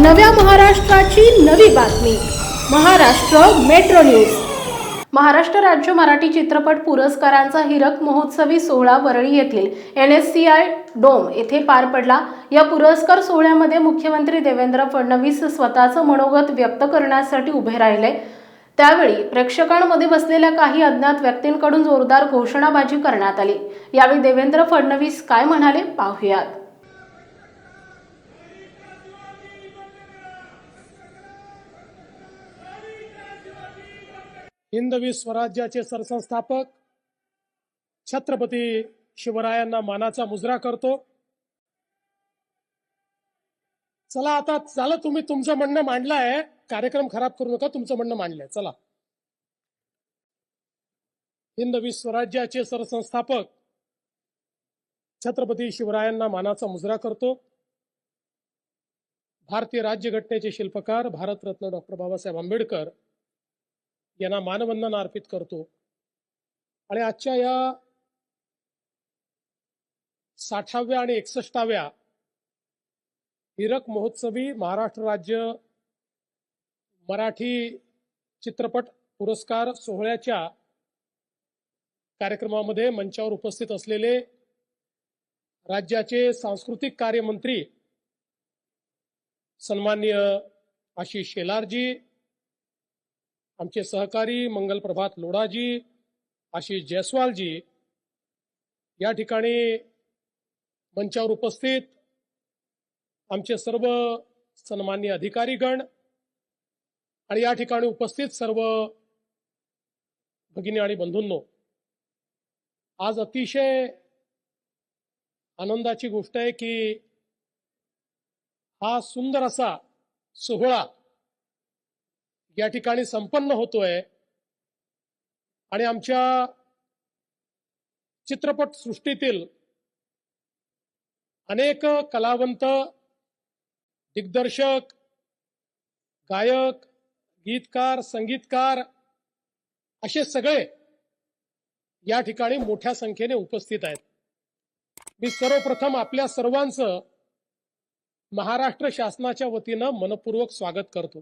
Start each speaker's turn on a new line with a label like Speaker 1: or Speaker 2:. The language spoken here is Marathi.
Speaker 1: नव्या महाराष्ट्राची नवी बातमी महाराष्ट्र मेट्रो न्यूज। महाराष्ट्र राज्य मराठी चित्रपट पुरस्कारांचा हिरक महोत्सवी सोहळा वरळी येथील NSCI डोम येथे पार पडला। या पुरस्कार सोहळ्यामध्ये मुख्यमंत्री देवेंद्र फडणवीस स्वतःचं मनोगत व्यक्त करण्यासाठी उभे राहिले। त्यावेळी प्रेक्षकांमध्ये बसलेल्या काही अज्ञात व्यक्तींकडून जोरदार घोषणाबाजी करण्यात आली। यावेळी देवेंद्र फडणवीस काय म्हणाले पाहूयात।
Speaker 2: हिंदवी स्वराज्याचे सरसंस्थापक छत्रपती शिवरायांना मानाचा मुजरा करतो। चला आता झालं, तुम्ही तुमचं म्हणणं मांडलंय, कार्यक्रम खराब करू नका, तुमचं म्हणणं मांडलंय। चला, हिंदवी स्वराज्याचे सरसंस्थापक छत्रपती शिवरायांना मानाचा मुजरा करतो। भारतीय राज्यघटनेचे शिल्पकार भारतरत्न डॉक्टर बाबासाहेब आंबेडकर यांना मानवंदना अर्पित करतो। आणि आजच्या या 60व्या आणि 61व्या हिरक महोत्सवी महाराष्ट्र राज्य मराठी चित्रपट पुरस्कार सोहळ्याच्या कार्यक्रमामध्ये मंचावर उपस्थित असलेले राज्याचे सांस्कृतिक कार्य मंत्री सन्माननीय आशिष शेलारजी, आमचे सहकारी मंगल प्रभात लोढाजी, आशिष जयस्वालजी, या ठिकाणी मंचावर उपस्थित आमचे सर्व सन्माननीय अधिकारीगण आणि या ठिकाणी उपस्थित सर्व भगिनी आणि बंधूंनो, आज अतिशय आनंदाची गोष्ट आहे की हा सुंदर असा सोहळा या ठिकाणी संपन्न होतोय आणि आमच्या चित्रपट सृष्टीतील अनेक कलावंत, दिग्दर्शक, गायक, गीतकार, संगीतकार असे सगळे या ठिकाणी मोठ्या संख्येने उपस्थित आहेत। मी सर्वप्रथम आपल्या सर्वांचं महाराष्ट्र शासनाच्या वतीनं मनपूर्वक स्वागत करतो।